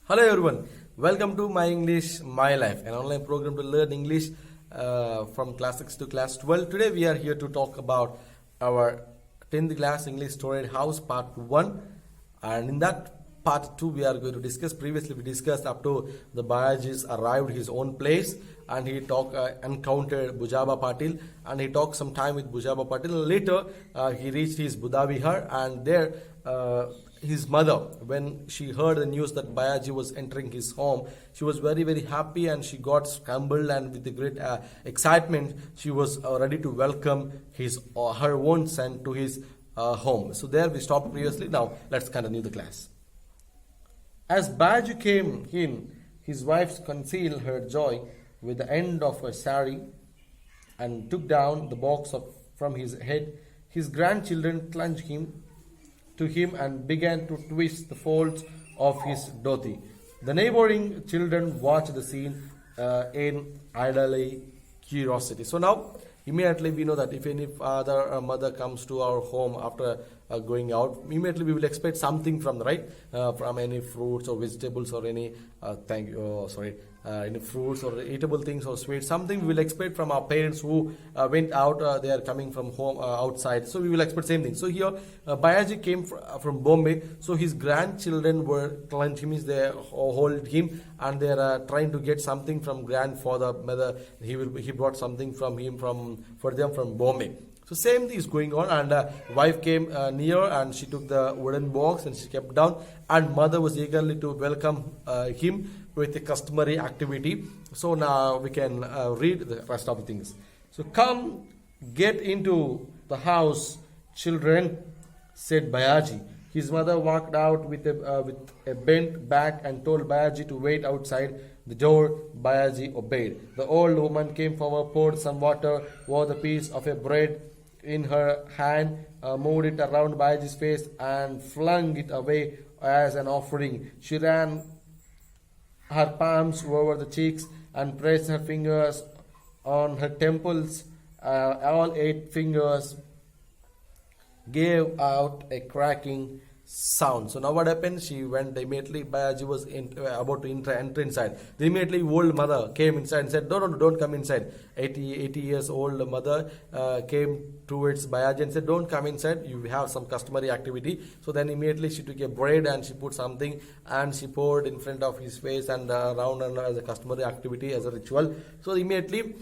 Hello everyone, welcome to My English, My Life, an online program to learn English from class 6 to class 12. Today we are here to talk about our 10th class English Storeyed House Part 1, and in that Part 2 we are going to discuss. Previously we discussed up to the Bayaji's arrived his own place and he encountered Bujaba Patil and he talked some time with Bujaba Patil. Later he reached his Buddha Vihar and there his mother, when she heard the news that Bayaji was entering his home, she was very happy and she got scrambled, and with the great excitement she was ready to welcome her own son to his home. So there we stopped previously. Now let's continue the class. As Bayaji came in, his wife concealed her joy with the end of her sari and took down the box from his head. His grandchildren clung to him and began to twist the folds of his dhoti. The neighboring children watched the scene in idle curiosity. So now, immediately we know that if any father or mother comes to our home after going out, immediately we will expect something from from any fruits or vegetables or any any fruits or eatable things or sweets. Something we will expect from our parents who went out. They are coming from home outside, so we will expect same thing. So here Bayaji came from Bombay, so his grandchildren were trying him, they hold him and they are trying to get something from grandfather. Whether he brought something for them from Bombay. So same thing is going on, and wife came near and she took the wooden box and she kept down, and mother was eagerly to welcome him with the customary activity. So now we can read the rest of the things. So come, get into the house, children, said Bayaji. His mother walked out with a bent back and told Bayaji to wait outside the door. Bayaji obeyed. The old woman came forward, poured some water over the piece of a bread in her hand, moved it around Bayaji's face and flung it away as an offering. She ran her palms over the cheeks and pressed her fingers on her temples. All 8 fingers gave out a cracking sound. So now what happened? She went immediately. Bayaji was about to enter inside. The immediately old mother came inside and said, no, don't come inside. 80 years old mother came towards Bayaji and said, don't come inside, you have some customary activity. So then immediately she took a bread and she put something and she poured in front of his face and around and as a customary activity, as a ritual. So immediately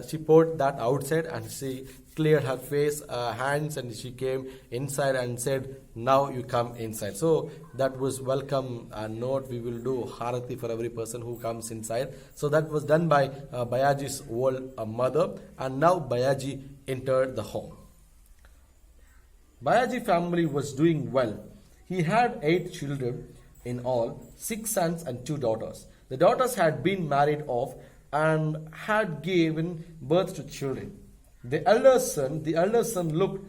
she poured that outside and she cleared her face, hands, and she came inside and said, now you come inside. So that was welcome note. We will do harati for every person who comes inside. So that was done by Bayaji's old mother, and now Bayaji entered the home. Bayaji family was doing well. He had 8 children in all, 6 sons and 2 daughters. The daughters had been married off and had given birth to children. The elder son looked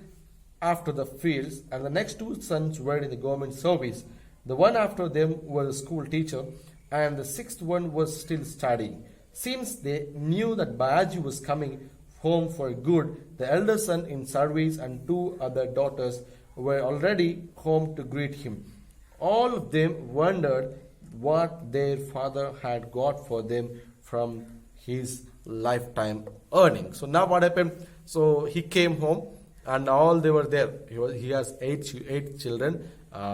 after the fields, and the next 2 sons were in the government service. The one after them was a school teacher, and the 6th one was still studying. Since they knew that Bayaji was coming home for good, the elder son in service and 2 other daughters were already home to greet him. All of them wondered what their father had got for them from his lifetime earning. So now what happened? So he came home and all they were there. He has 8 children,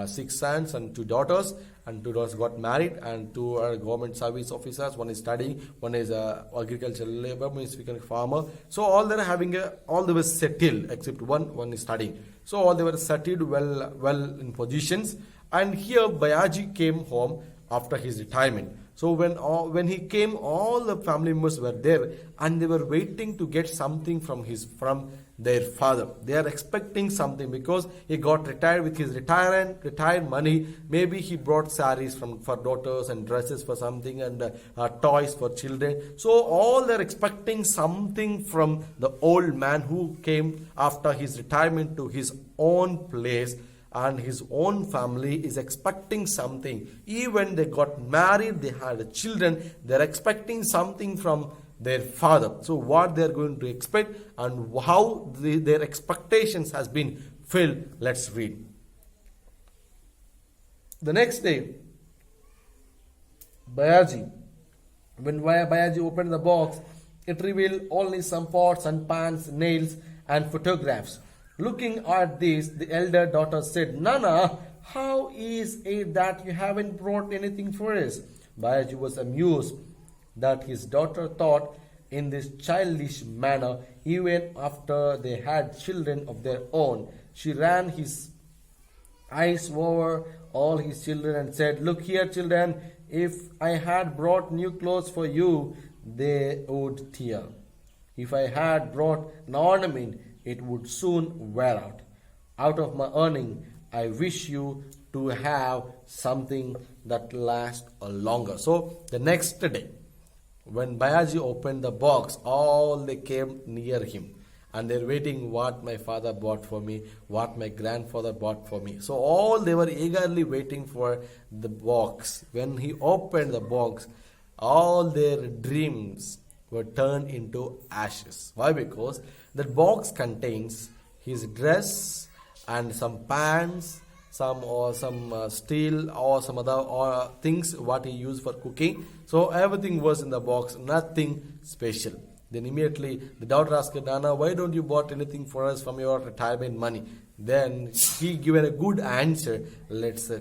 6 sons and 2 daughters, and 2 daughters got married and 2 are government service officers. One is studying, one is agricultural labor, one is becoming farmer. So all they are all they were settled except one is studying. So all they were settled well in positions. And here Bayaji came home after his retirement. So when he came, all the family members were there and they were waiting to get something from their father. They are expecting something because he got retired with his retired money. Maybe he brought saris for daughters and dresses for something and toys for children. So all they are expecting something from the old man who came after his retirement to his own place. And his own family is expecting something. Even they got married, they had children, they're expecting something from their father. So what they're going to expect and how their expectations has been filled, let's read. The next day, Bayaji. When Bayaji opened the box, it revealed only some pots and pans, nails, and photographs. Looking at this, the elder daughter said, Nana, how is it that you haven't brought anything for us? Bayaji was amused that his daughter thought in this childish manner even after they had children of their own. She ran his eyes over all his children and said, Look here, children, if I had brought new clothes for you, they would tear. If I had brought an ornament, it would soon wear out. Out of my earning, I wish you to have something that lasts longer. So the next day, when Bayaji opened the box, all they came near him. And they're waiting what my father bought for me, what my grandfather bought for me. So all they were eagerly waiting for the box. When he opened the box, all their dreams were turned into ashes. Why? Because that box contains his dress and some pans, some steel or some other things what he used for cooking. So everything was in the box, nothing special. Then immediately the daughter asked Nana, why don't you bought anything for us from your retirement money? Then he given a good answer. Let's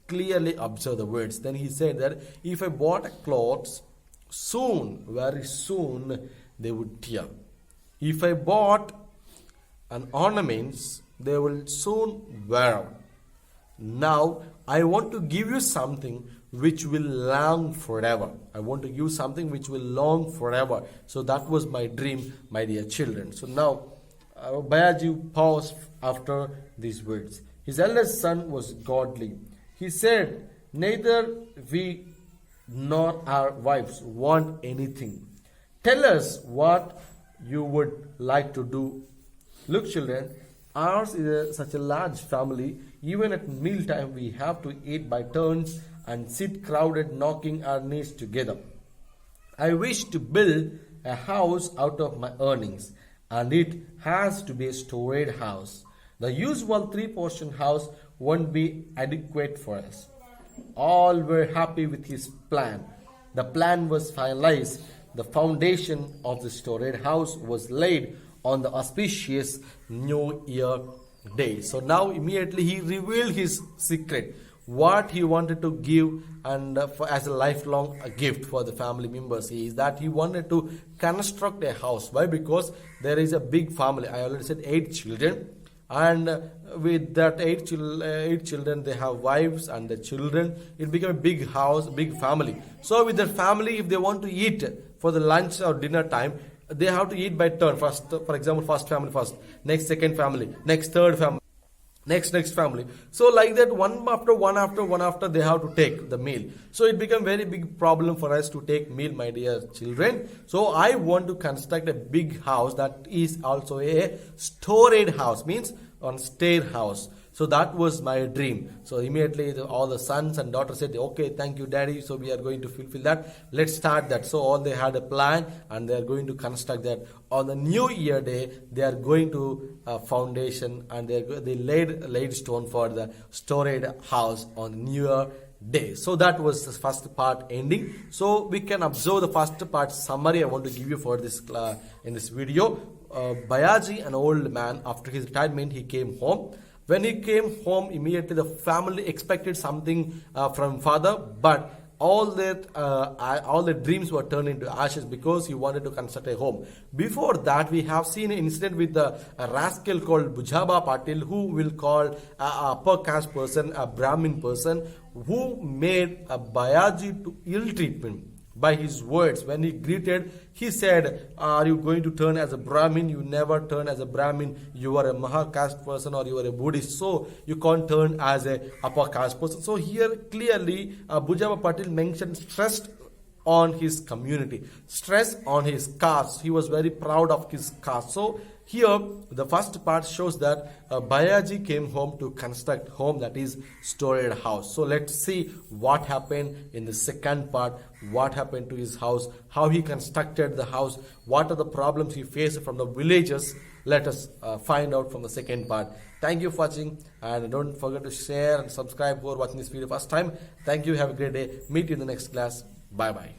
clearly observe the words. Then he said that if I bought clothes, soon, very soon, they would tear. If I bought an ornaments, they will soon wear out. Now, I want to give you something which will long forever. I want to give you something which will long forever. So that was my dream, my dear children. So now, Bayaji paused after these words. His eldest son was godly. He said, neither we nor our wives want anything. Tell us what you would like to do. Look, children, ours is such a large family. Even at mealtime, we have to eat by turns and sit crowded, knocking our knees together. I wish to build a house out of my earnings, and it has to be a storeyed house. The usual 3-portion house won't be adequate for us. All were happy with his plan. The plan was finalized. The foundation of the storeyed house was laid on the auspicious New Year day. So now immediately he revealed his secret, what he wanted to give and as a lifelong gift for the family members is that he wanted to construct a house. Why? Because there is a big family. I already said 8 children, and with that 8 children, they have wives and the children. It became a big house, big family. So with that family, if they want to eat for the lunch or dinner time, they have to eat by turn. First, for example, first family first, next second family, next third family, next family. So like that, one after one, they have to take the meal. So it became very big problem for us to take meal, my dear children. So I want to construct a big house that is also a storeyed house, means on stair house. So that was my dream. So immediately all the sons and daughters said, okay, thank you, daddy. So we are going to fulfill that. Let's start that. So all they had a plan and they are going to construct that. On the New Year day, they are going to foundation and they laid stone for the storeyed house on New Year day. So that was the first part ending. So we can observe the first part summary I want to give you for this in this video. Bayaji, an old man, after his retirement, he came home. When he came home, immediately the family expected something from father, but all the dreams were turned into ashes because he wanted to construct a home. Before that, we have seen an incident with a rascal called Bujaba Patil, who will call a upper caste person, a Brahmin person, who made a Bayaji to ill treatment by his words. When he greeted, he said, are you going to turn as a Brahmin? You never turn as a Brahmin. You are a Maha caste person or you are a Buddhist. So you can't turn as a upper caste person. So here clearly Bujaba Patil mentioned stress on his community, stress on his caste. He was very proud of his caste. So here the first part shows that Bayaji came home to construct home, that is storeyed house. So let's see what happened in the second part, what happened to his house, how he constructed the house, what are the problems he faced from the villagers. Let us find out from the second part. Thank you for watching, and don't forget to share and subscribe for watching this video first time. Thank you. Have a great day. Meet you in the next class. Bye bye.